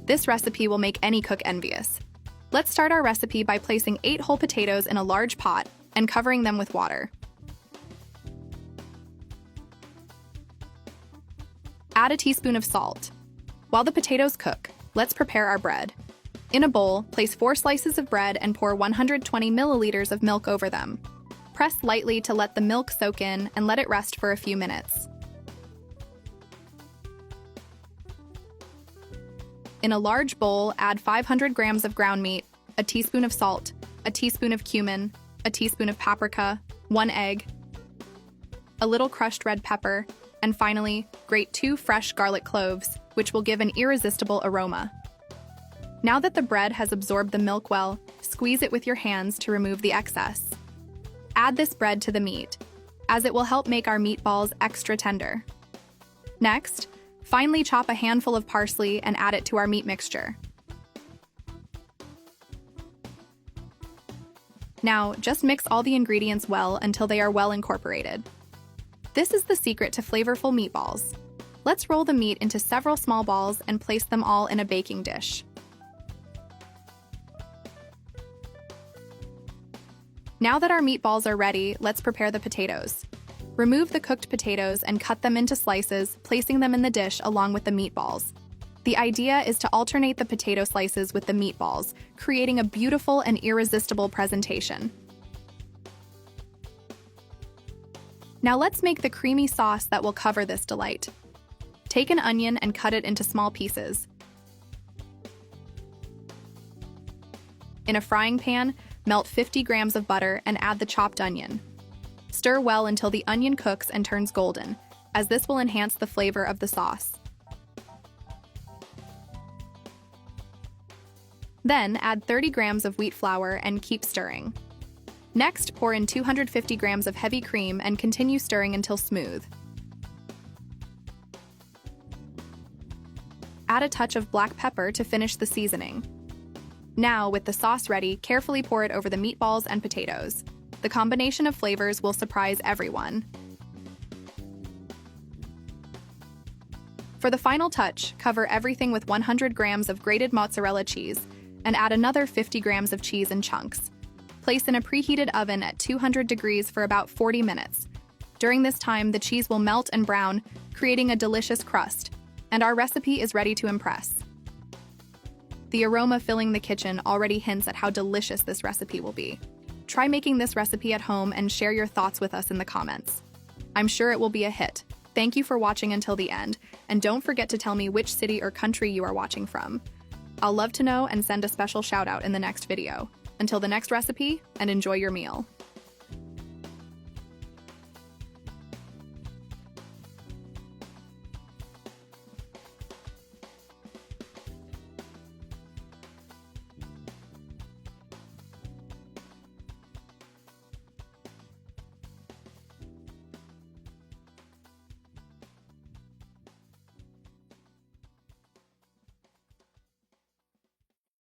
This recipe will make any cook envious. Let's start our recipe by placing 8 whole potatoes in a large pot and covering them with water. Add a teaspoon of salt. While the potatoes cook, let's prepare our bread. In a bowl, place 4 slices of bread and pour 120 milliliters of milk over them. Press lightly to let the milk soak in and let it rest for a few minutes. In a large bowl, add 500 grams of ground meat, a teaspoon of salt, a teaspoon of cumin, a teaspoon of paprika, 1 egg, a little crushed red pepper, and finally, grate 2 fresh garlic cloves, which will give an irresistible aroma. Now that the bread has absorbed the milk well, squeeze it with your hands to remove the excess. Add this bread to the meat, as it will help make our meatballs extra tender. Next, finely chop a handful of parsley and add it to our meat mixture. Now, just mix all the ingredients well until they are well incorporated. This is the secret to flavorful meatballs. Let's roll the meat into several small balls and place them all in a baking dish. Now that our meatballs are ready, let's prepare the potatoes. Remove the cooked potatoes and cut them into slices, placing them in the dish along with the meatballs. The idea is to alternate the potato slices with the meatballs, creating a beautiful and irresistible presentation. Now let's make the creamy sauce that will cover this delight. Take an onion and cut it into small pieces. In a frying pan, melt 50 grams of butter and add the chopped onion. Stir well until the onion cooks and turns golden, as this will enhance the flavor of the sauce. Then add 30 grams of wheat flour and keep stirring. Next, pour in 250 grams of heavy cream and continue stirring until smooth. Add a touch of black pepper to finish the seasoning. Now, with the sauce ready, carefully pour it over the meatballs and potatoes. The combination of flavors will surprise everyone. For the final touch, cover everything with 100 grams of grated mozzarella cheese and add another 50 grams of cheese in chunks. Place in a preheated oven at 200 degrees for about 40 minutes. During this time, the cheese will melt and brown, creating a delicious crust, and our recipe is ready to impress. The aroma filling the kitchen already hints at how delicious this recipe will be. Try making this recipe at home and share your thoughts with us in the comments. I'm sure it will be a hit. Thank you for watching until the end, and don't forget to tell me which city or country you are watching from. I'll love to know and send a special shout out in the next video. Until the next recipe, and enjoy your meal.